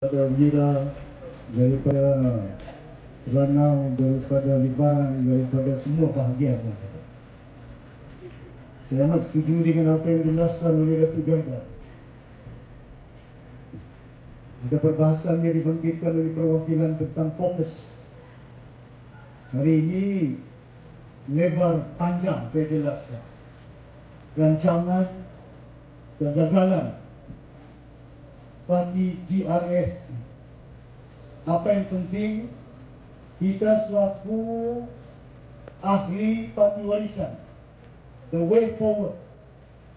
daripada Wira, daripada Ranau, daripada Libaran, daripada semua bahagian. Saya amat setuju dengan apa yang dijelaskan oleh Datuk Ganda. Ada perbahasan yang dibangkitkan oleh perwakilan tentang fokus. Hari ini lebar panjang saya jelaskan. Rancangan dan gagalan parti GRS. Apa yang penting, kita selaku ahli parti warisan, the way forward,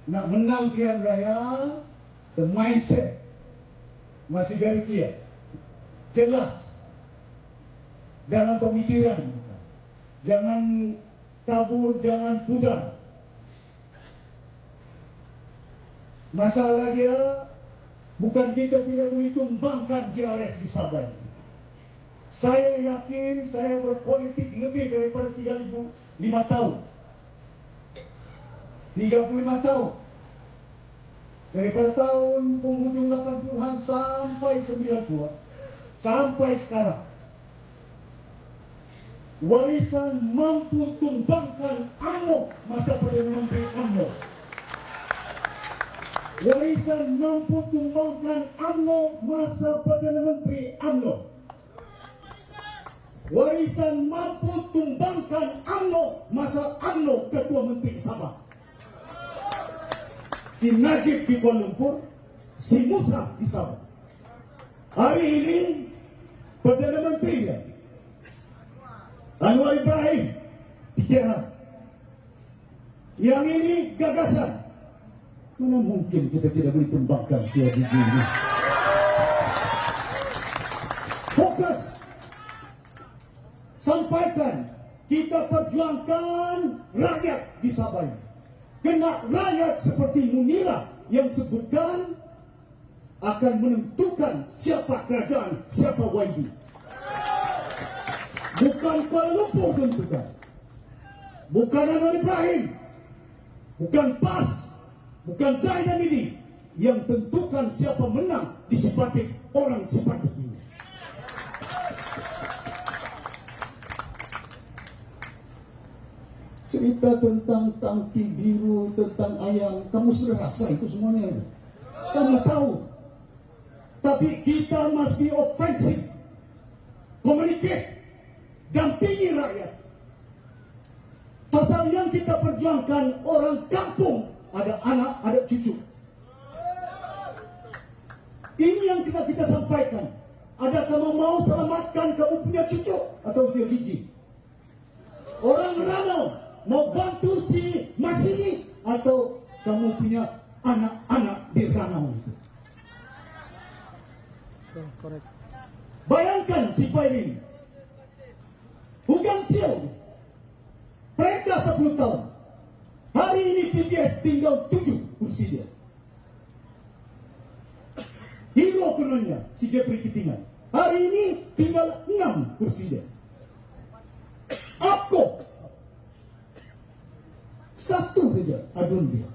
nak menang pilihan raya, the mindset masih very clear, jelas dalam pemikiran. Jangan kabur, jangan pudar. Masalah dia bukan kita tidak boleh tumbangkan GRS di Sabah. Saya yakin saya berpolitik lebih daripada 35 tahun. 35 tahun. Daripada tahun penghujung 80-an sampai 92. Sampai sekarang. Warisan mampu tumbangkan UMNO masa Perdana Menteri UMNO. Warisan mampu tumbangkan UMNO masa Perdana Menteri UMNO. Warisan mampu tumbangkan UMNO masa UMNO Ketua Menteri Sabah. Si Najib di Kuala Lumpur, si Musa di Sabah. Hari ini Perdana Menteri dia Anwar Ibrahim di KL. Yang ini gagasan. Mana mungkin kita tidak boleh tumbangkan si Haji ini. Fokus. Sampaikan. Kita perjuangkan rakyat di Sabah ini. Kena rakyat seperti Munira yang sebutkan akan menentukan siapa kerajaan, siapa YB. Bukan Kuala Lumpur tentukan. Bukan Anwar Ibrahim. Bukan PAS. Bukan Zainal ini yang tentukan siapa menang di simpatik orang simpatik ini. Cerita tentang tangki biru, tentang ayam, kamu sudah rasa itu semuanya. Kamu tahu. Tapi kita mesti ofensif. Communicate. Dampingi rakyat. Pasal yang kita perjuangkan orang kampung, ada anak, ada cucu. Ini yang kita sampaikan. Ada kamu mau selamatkan kamu punya cucu atau si Gigi? Orang Ranau mau bantu si Masini atau kamu punya anak-anak di Ranau itu? Bayangkan si Pairin. Bukan sial. Mereka 10 tahun. Hari ini PPS tinggal 7 kursi dia. Hero kononnya si Jepri Kitingan. Hari ini tinggal 6 kursi dia. Aku 1 saja adun dia.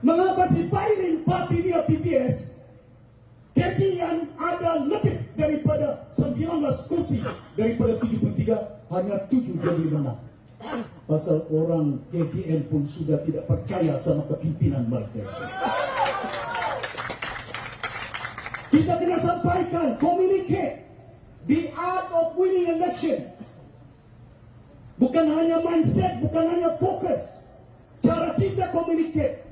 Mengapa si Pairin parti dia PPS? Kejadian ada lebih daripada 19 kursi, daripada 73 hanya 7 jadi menang. Pasal orang KTN pun sudah tidak percaya sama kepimpinan mereka. Kita kena sampaikan, communicate, the art of winning election. Bukan hanya mindset, bukan hanya fokus. Cara kita communicate.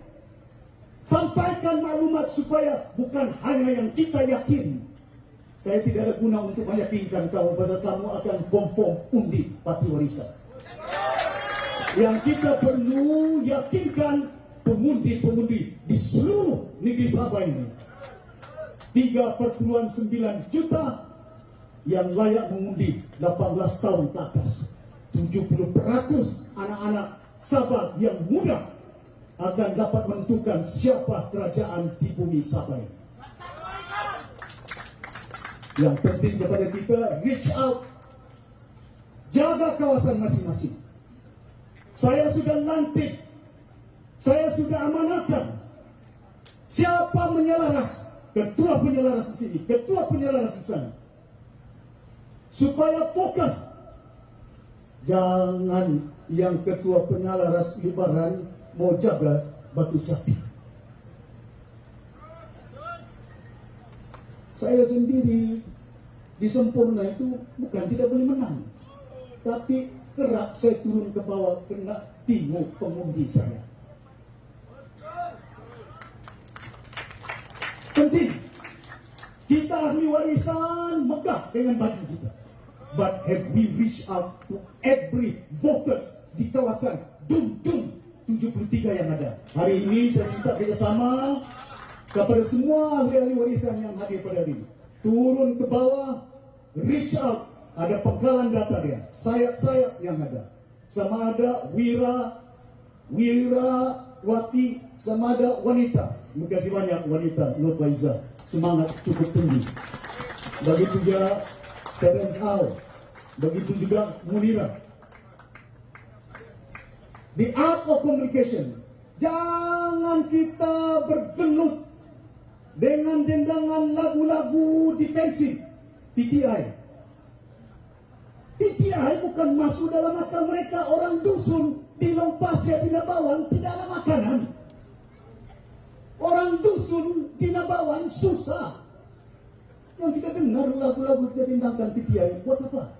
Sampaikan maklumat supaya bukan hanya yang kita yakin. Saya tidak ada guna untuk meyakinkan kamu pasal kamu akan konform undi parti warisan. Yang kita perlu yakinkan pengundi-pengundi di seluruh negeri Sabah ini. 3,9 juta yang layak mengundi 18 tahun ke atas. 70% anak-anak Sabah yang muda akan dapat menentukan siapa kerajaan di bumi Sabah ini. Yang penting kepada kita, reach out, jaga kawasan masing-masing. Saya sudah lantik, saya sudah amanatkan. Siapa menyelaras, ketua penyelaras di sini, ketua penyelaras di sana, supaya fokus. Jangan yang ketua penyelaras Lebaran mau jaga batu sapi. Saya sendiri di Sempurna itu bukan tidak boleh menang, tapi kerap saya turun ke bawah kena tengok pengundi saya. Penting kita ahli warisan megah dengan baju kita. But have we reached out to every voters di kawasan Dung-Dung 73 yang ada? Hari ini saya minta kerjasama kepada semua ahli-ahli warisan yang hadir pada hari ini. Turun ke bawah, reach out, ada penggalan data dia, sayap-sayap yang ada. Sama ada wirawati, sama ada wanita. Terima kasih banyak wanita, Nur Faiza, semangat cukup tinggi. Begitu juga Terence Al, begitu juga Munira. The art of communication. Jangan kita bergelut dengan dendangan lagu-lagu defensif. PTI bukan masuk dalam akal mereka. Orang dusun di Lompasya, di Nabawan tidak ada makanan. Orang dusun di Nabawan susah. Yang kita dengar lagu-lagu kita dendangkan PTI, buat apa?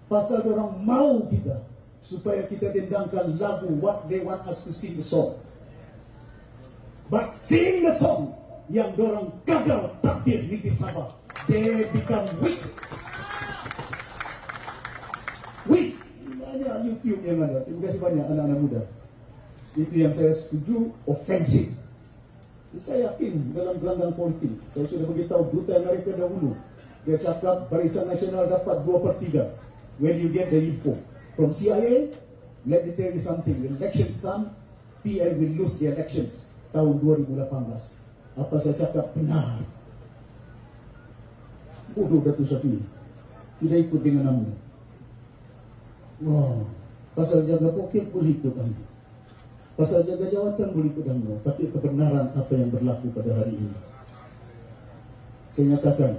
Pasal orang mau kita supaya kita dendangkan lagu what they want us to sing the song. But sing the song yang dorang gagal takdir negeri Sabah, they become weak. Weak. Banyak YouTube yang ada. Terima kasih banyak anak-anak muda. Itu yang saya setuju, ofensif. Saya yakin dalam gelanggang politik, saya sudah beritahu Duta Amerika dahulu. Dia cakap Barisan Nasional dapat 2/3. When you get the info from CIA, let me tell you something. When elections come, PL will lose the elections tahun 2018. Apa saya cakap benar? Bodoh Datuk Syafie, tidak ikut dengan nama. Wow, pasal jaga poket boleh ikut anda. Pasal jaga jawatan boleh ikut anda. Tapi kebenaran apa yang berlaku pada hari ini, saya nyatakan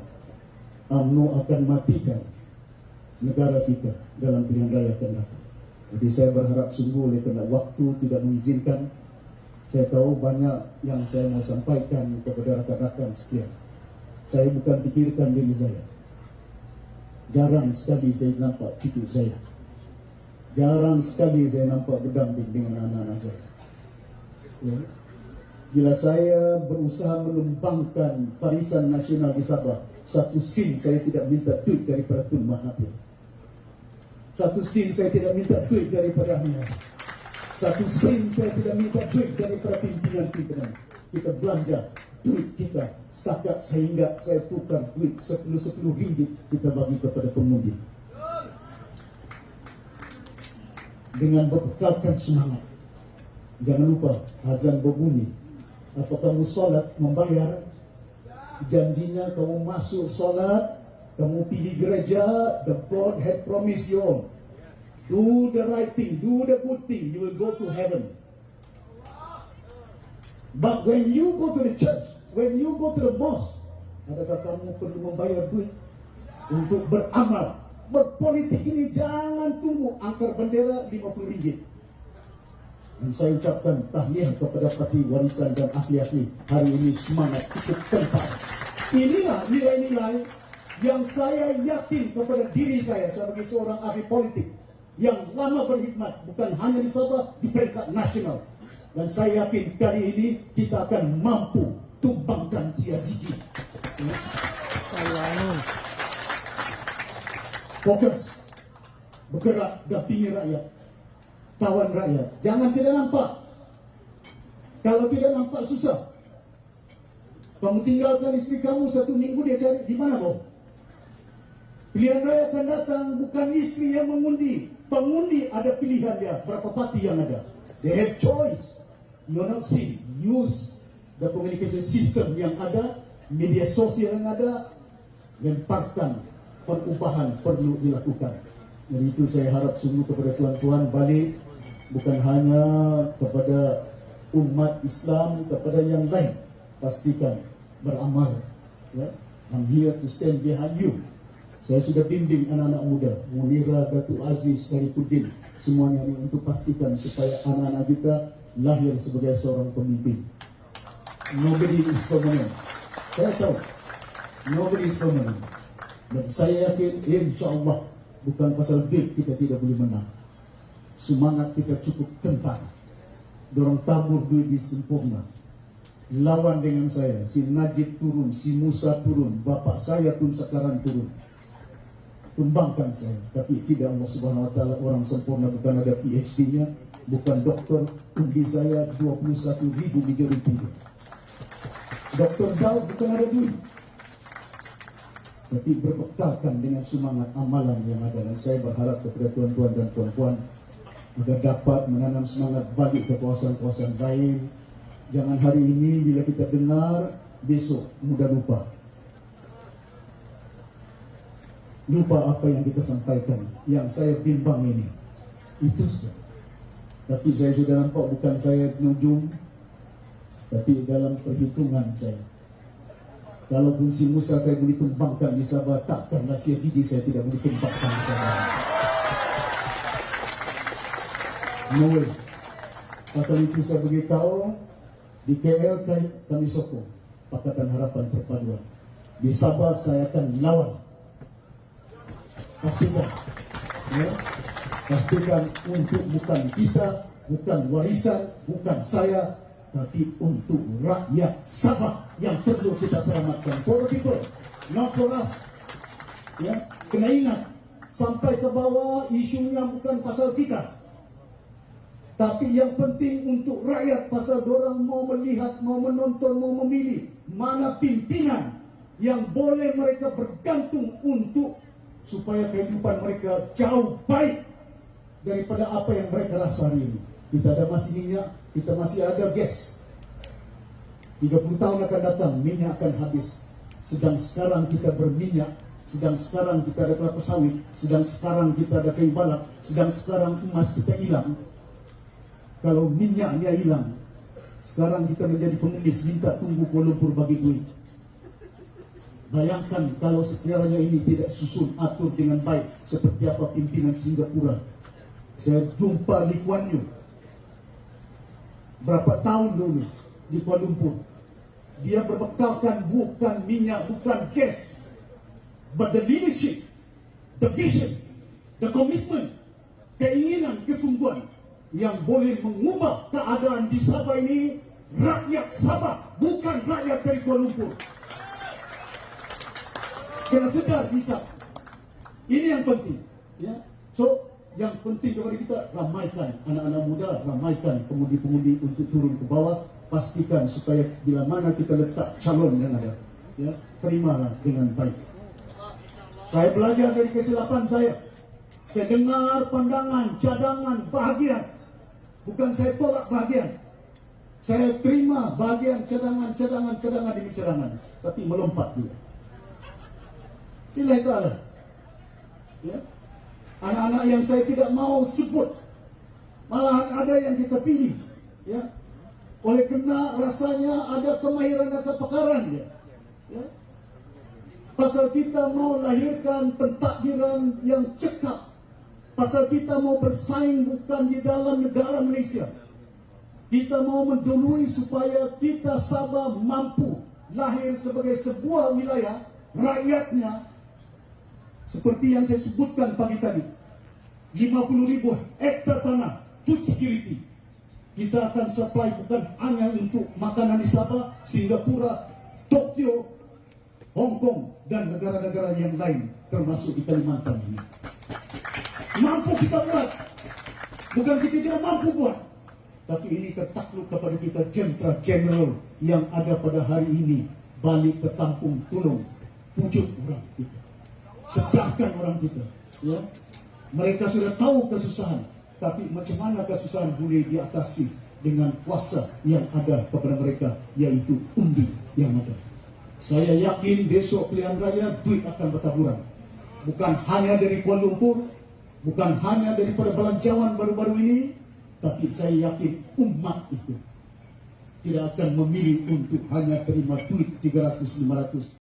UMNO akan matikan negara kita dalam pilihan raya akan datang. Jadi saya berharap sungguh oleh kerana waktu tidak mengizinkan. Saya tahu banyak yang saya mau sampaikan kepada rakan-rakan sekian. Saya bukan fikirkan diri saya. Jarang sekali saya nampak cucu saya. Jarang sekali saya nampak berdamping dengan anak-anak saya. Ya. Bila saya berusaha menumbangkan Barisan Nasional di Sabah, satu sen saya tidak minta duit daripada Tun Mahathir. Satu sen saya tidak minta duit daripada Amir. Satu sen saya tidak minta duit daripada pimpinan-pimpinan. Kita belanja duit kita setakat sehingga saya tukar duit 10 ringgit kita bagi kepada pengundi. Dengan berbekalkan semangat. Jangan lupa azan berbunyi. Apa kamu solat membayar? Janjinya kamu masuk solat, kamu pilih gereja. The God had promised you. Do the right thing, do the good thing, you will go to heaven. But when you go to the church, when you go to the mosque, adakah kamu perlu membayar duit untuk beramal? Berpolitik ini jangan tunggu angkar bendera 50 ringgit. Dan saya ucapkan tahniah kepada Parti Warisan dan ahli-ahli. Hari ini semangat cukup kental. Inilah nilai-nilai yang saya yakin kepada diri saya sebagai seorang ahli politik yang lama berkhidmat bukan hanya di Sabah, di peringkat nasional. Dan saya yakin kali ini kita akan mampu tumbangkan Sia Gigi. Fokus, bergerak, dampingi rakyat, tawan rakyat. Jangan tidak nampak. Kalau tidak nampak susah. Kamu tinggalkan istri kamu 1 minggu, dia cari di mana kau? Pilihan raya akan datang, bukan istri yang mengundi. Pengundi ada pilihan dia, berapa parti yang ada. They have choice. You not see. Use the communication system yang ada, media sosial yang ada, lemparkan. Perubahan perlu dilakukan. Dan itu saya harap sungguh kepada tuan-tuan balik, bukan hanya kepada umat Islam, kepada yang lain. Pastikan beramal. Ya. I'm here to stand behind you. Saya sudah bimbing anak-anak muda, Munira, Datuk Aziz, Sarifuddin, semuanya ini untuk pastikan supaya anak-anak kita lahir sebagai seorang pemimpin. Nobody is permanent. Saya tahu, nobody is permanent. Dan saya yakin, insya-Allah, bukan pasal bid kita tidak boleh menang. Semangat kita cukup kentang. Dorong tabur duit di sempurna. Lawan dengan saya, si Najib turun, si Musa turun, bapak saya pun sekarang turun. Tumbangkan saya, tapi tidak Allah Subhanahu Wa Taala orang sempurna, bukan ada PhD-nya, bukan doktor. Undi saya 21.000 majoriti. Doktor Daud bukan ada duit, tapi berbekalkan dengan semangat amalan yang ada. Dan saya berharap kepada tuan-tuan dan puan-puan agar dapat menanam semangat balik ke kawasan-kawasan lain. Jangan hari ini bila kita dengar, besok mudah lupa. Lupa apa yang kita sampaikan. Yang saya bimbang ini, itu saja. Tapi saya sudah nampak bukan saya nujum, tapi dalam perhitungan saya. Kalaupun si Musa saya boleh tumbangkan di Sabah, takkan Nasir Didi saya tidak boleh tumbangkan di Sabah. No way. Pasal itu saya beritahu, di KL kami sokong Pakatan Harapan Perpaduan. Di Sabah saya akan lawan. Pastikan, ya, pastikan untuk bukan kita, bukan warisan, bukan saya, tapi untuk rakyat Sabah yang perlu kita selamatkan. For people, not for us. Ya, kena ingat, sampai ke bawah isunya bukan pasal kita, tapi yang penting untuk rakyat, pasal dorang mau melihat, mau menonton, mau memilih mana pimpinan yang boleh mereka bergantung untuk supaya kehidupan mereka jauh baik daripada apa yang mereka rasa hari ini. Kita ada masih minyak, kita masih ada gas. 30 tahun akan datang, minyak akan habis. Sedang sekarang kita berminyak, sedang sekarang kita ada kelapa sawit, sedang sekarang kita ada kayu balak, sedang sekarang emas kita hilang. Kalau minyaknya hilang, sekarang kita menjadi pengemis, minta tunggu Kuala Lumpur bagi duit. Bayangkan kalau sekiranya ini tidak susun atur dengan baik, seperti apa pimpinan Singapura. Saya jumpa Lee Kuan Yew berapa tahun dulu di Kuala Lumpur. Dia berbekalkan bukan minyak, bukan gas, but the leadership, the vision, the commitment, keinginan, kesungguhan yang boleh mengubah keadaan di Sabah ini. Rakyat Sabah, bukan rakyat dari Kuala Lumpur. Kena sedar bisa. Ini yang penting. Ya. So, yang penting kepada kita, ramaikan anak-anak muda, ramaikan pemudi-pemudi untuk turun ke bawah. Pastikan supaya bila mana kita letak calon yang ada, ya, terimalah dengan baik. Saya belajar dari kesilapan saya. Saya dengar pandangan, cadangan, bahagian. Bukan saya tolak bahagian. Saya terima bahagian, cadangan demi cadangan. Tapi melompat juga. Lillahi ta'ala. Ya. Anak-anak yang saya tidak mau sebut, malahan ada yang kita pilih, ya. Oleh kerana rasanya ada kemahiran dan kepakaran dia, ya. Pasal kita mau lahirkan pentadbiran yang cekap, pasal kita mau bersaing bukan di dalam negara Malaysia. Kita mau mendului supaya kita Sabah mampu lahir sebagai sebuah wilayah, rakyatnya seperti yang saya sebutkan pagi tadi, 50,000 hektar tanah, food security. Kita akan supply bukan hanya untuk makanan di Sabah, Singapura, Tokyo, Hong Kong, dan negara-negara yang lain, termasuk di Kalimantan ini. Mampu kita buat, bukan kita tidak mampu buat, tapi ini ketakluk kepada kita jenderal general yang ada pada hari ini, balik ke kampung tolong pujuk orang kita. Sedangkan orang kita, ya, mereka sudah tahu kesusahan, tapi macam mana kesusahan boleh diatasi dengan kuasa yang ada kepada mereka, yaitu undi yang ada. Saya yakin besok pilihan raya duit akan bertaburan, bukan hanya dari Kuala Lumpur, bukan hanya daripada belanjawan baru-baru ini, tapi saya yakin umat itu tidak akan memilih untuk hanya terima duit 300-500